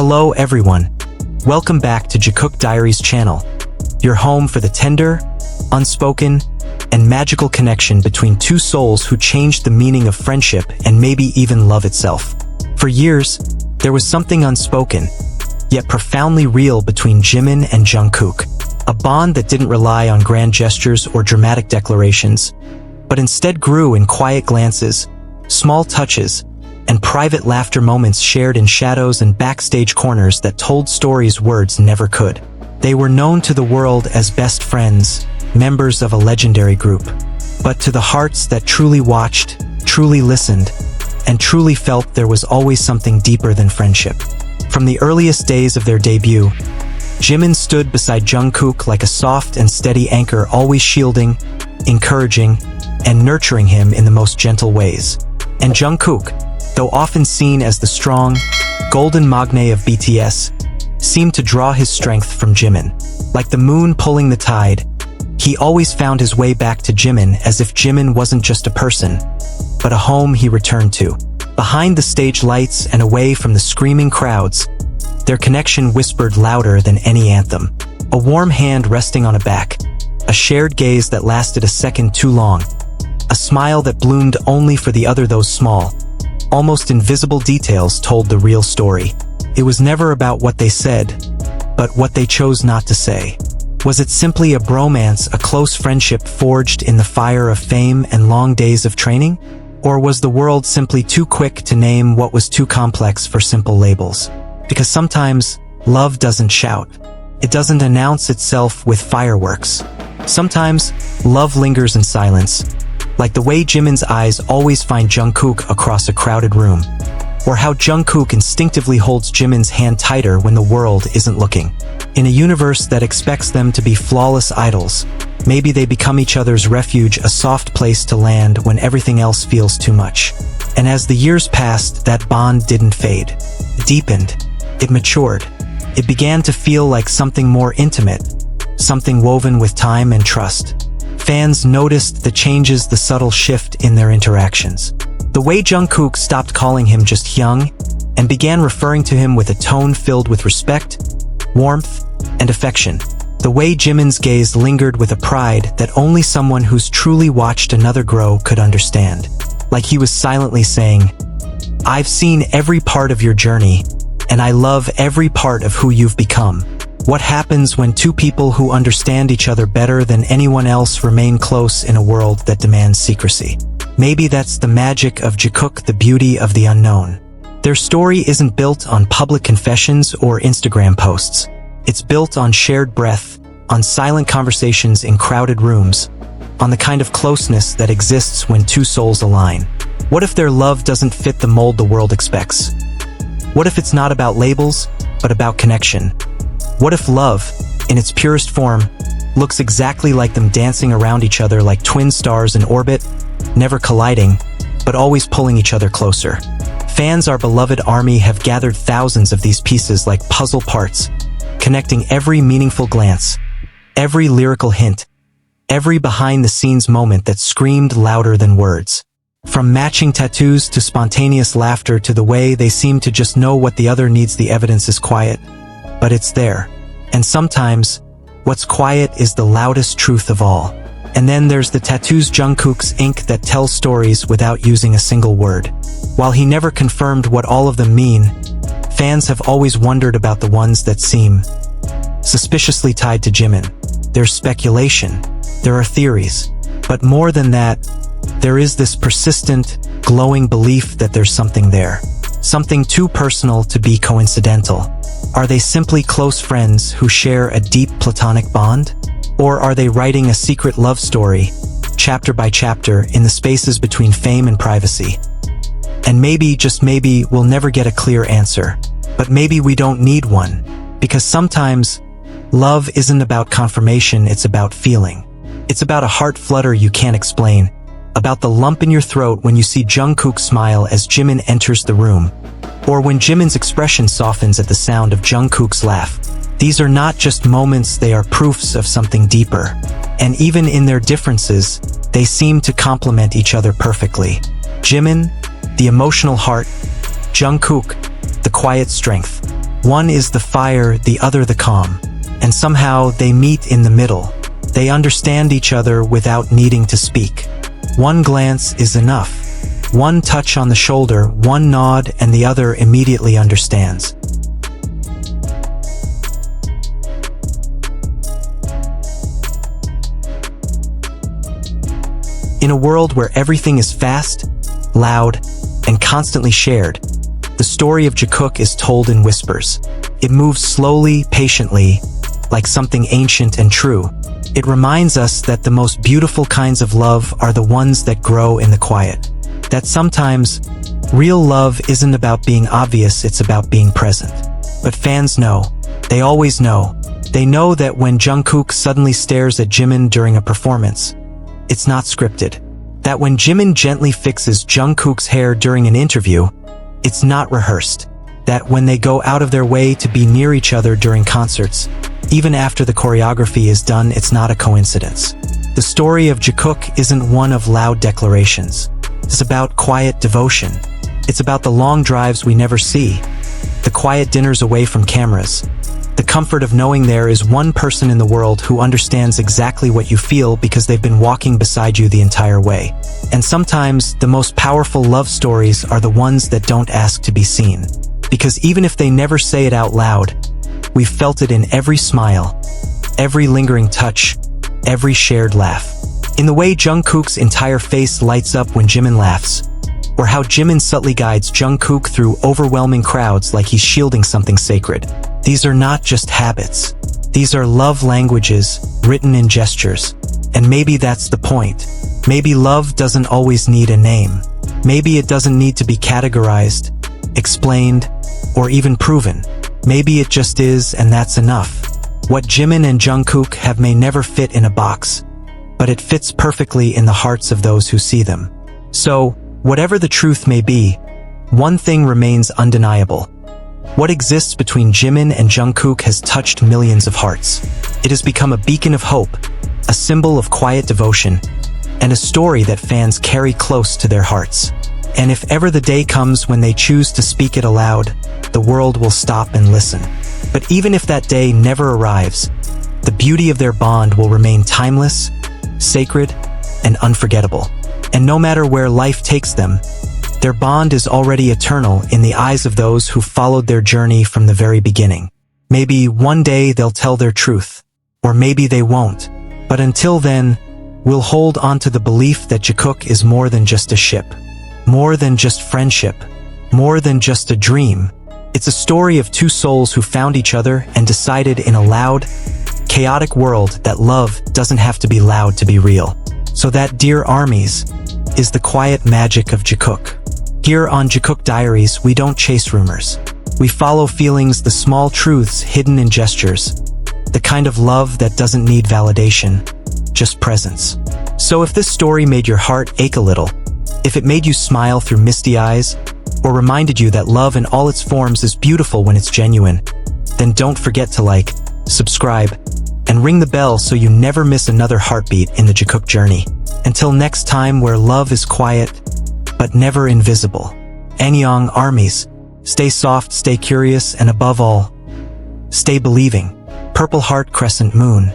Hello everyone. Welcome back to Jikook Diaries channel, your home for the tender, unspoken, and magical connection between two souls who changed the meaning of friendship and maybe even love itself. For years, there was something unspoken, yet profoundly real between Jimin and Jungkook, a bond that didn't rely on grand gestures or dramatic declarations, but instead grew in quiet glances, small touches, and private laughter moments shared in shadows and backstage corners that told stories words never could. They were known to the world as best friends, members of a legendary group. But to the hearts that truly watched, truly listened, and truly felt, there was always something deeper than friendship. From the earliest days of their debut, Jimin stood beside Jungkook like a soft and steady anchor, always shielding, encouraging, and nurturing him in the most gentle ways. And Jungkook, though often seen as the strong, golden magne of BTS, seemed to draw his strength from Jimin. Like the moon pulling the tide, he always found his way back to Jimin, as if Jimin wasn't just a person, but a home he returned to. Behind the stage lights and away from the screaming crowds, their connection whispered louder than any anthem. A warm hand resting on a back, a shared gaze that lasted a second too long, a smile that bloomed only for the other. Those small, almost invisible details told the real story. It was never about what they said, but what they chose not to say. Was it simply a bromance, a close friendship forged in the fire of fame and long days of training? Or was the world simply too quick to name what was too complex for simple labels? Because sometimes, love doesn't shout. It doesn't announce itself with fireworks. Sometimes, love lingers in silence, like the way Jimin's eyes always find Jungkook across a crowded room, or how Jungkook instinctively holds Jimin's hand tighter when the world isn't looking. In a universe that expects them to be flawless idols, maybe they become each other's refuge, a soft place to land when everything else feels too much. And as the years passed, that bond didn't fade. It deepened. It matured. It began to feel like something more intimate, something woven with time and trust. Fans noticed the changes, the subtle shift in their interactions. The way Jungkook stopped calling him just Hyung and began referring to him with a tone filled with respect, warmth, and affection. The way Jimin's gaze lingered with a pride that only someone who's truly watched another grow could understand. Like he was silently saying, "I've seen every part of your journey, and I love every part of who you've become." What happens when two people who understand each other better than anyone else remain close in a world that demands secrecy? Maybe that's the magic of Jikook, the beauty of the unknown. Their story isn't built on public confessions or Instagram posts. It's built on shared breath, on silent conversations in crowded rooms, on the kind of closeness that exists when two souls align. What if their love doesn't fit the mold the world expects? What if it's not about labels, but about connection? What if love, in its purest form, looks exactly like them, dancing around each other like twin stars in orbit, never colliding, but always pulling each other closer? Fans, our beloved army, have gathered thousands of these pieces like puzzle parts, connecting every meaningful glance, every lyrical hint, every behind-the-scenes moment that screamed louder than words. From matching tattoos to spontaneous laughter to the way they seem to just know what the other needs. The evidence is quiet, but it's there. And sometimes, what's quiet is the loudest truth of all. And then there's the tattoos, Jungkook's ink that tells stories without using a single word. While he never confirmed what all of them mean, fans have always wondered about the ones that seem suspiciously tied to Jimin. There's speculation, there are theories, but more than that, there is this persistent, glowing belief that there's something there. Something too personal to be coincidental. Are they simply close friends who share a deep platonic bond? Or are they writing a secret love story, chapter by chapter, in the spaces between fame and privacy? And maybe, just maybe, we'll never get a clear answer. But maybe we don't need one. Because sometimes, love isn't about confirmation, it's about feeling. It's about a heart flutter you can't explain. About the lump in your throat when you see Jungkook smile as Jimin enters the room. Or when Jimin's expression softens at the sound of Jungkook's laugh. These are not just moments, they are proofs of something deeper. And even in their differences, they seem to complement each other perfectly. Jimin, the emotional heart, Jungkook, the quiet strength. One is the fire, the other the calm. And somehow they meet in the middle. They understand each other without needing to speak. One glance is enough. One touch on the shoulder, one nod, and the other immediately understands. In a world where everything is fast, loud, and constantly shared, the story of Jikook is told in whispers. It moves slowly, patiently, like something ancient and true. It reminds us that the most beautiful kinds of love are the ones that grow in the quiet. That sometimes, real love isn't about being obvious, it's about being present. But fans know. They always know. They know that when Jungkook suddenly stares at Jimin during a performance, it's not scripted. That when Jimin gently fixes Jungkook's hair during an interview, it's not rehearsed. That when they go out of their way to be near each other during concerts, even after the choreography is done, it's not a coincidence. The story of Jikook isn't one of loud declarations. It's about quiet devotion. It's about the long drives we never see, the quiet dinners away from cameras, the comfort of knowing there is one person in the world who understands exactly what you feel because they've been walking beside you the entire way. And sometimes, the most powerful love stories are the ones that don't ask to be seen. Because even if they never say it out loud, we've felt it in every smile, every lingering touch, every shared laugh. In the way Jungkook's entire face lights up when Jimin laughs, or how Jimin subtly guides Jungkook through overwhelming crowds like he's shielding something sacred. These are not just habits. These are love languages, written in gestures. And maybe that's the point. Maybe love doesn't always need a name. Maybe it doesn't need to be categorized, explained, or even proven. Maybe it just is, and that's enough. What Jimin and Jungkook have may never fit in a box, but it fits perfectly in the hearts of those who see them. So, whatever the truth may be, one thing remains undeniable. What exists between Jimin and Jungkook has touched millions of hearts. It has become a beacon of hope, a symbol of quiet devotion, and a story that fans carry close to their hearts. And if ever the day comes when they choose to speak it aloud, the world will stop and listen. But even if that day never arrives, the beauty of their bond will remain timeless, sacred, and unforgettable. And no matter where life takes them, their bond is already eternal in the eyes of those who followed their journey from the very beginning. Maybe one day they'll tell their truth, or maybe they won't. But until then, we'll hold on to the belief that Jikook is more than just a ship, more than just friendship, more than just a dream. It's a story of two souls who found each other and decided in a loud, chaotic world that love doesn't have to be loud to be real. So that, dear armies, is the quiet magic of Jikook. Here on Jikook Diaries, we don't chase rumors. We follow feelings, the small truths hidden in gestures, the kind of love that doesn't need validation, just presence. So if this story made your heart ache a little, if it made you smile through misty eyes, or reminded you that love in all its forms is beautiful when it's genuine, then don't forget to like, subscribe, and ring the bell so you never miss another heartbeat in the Jikook journey. Until next time, where love is quiet, but never invisible. Annyeong, armies. Stay soft, stay curious, and above all, stay believing. Purple Heart Crescent Moon.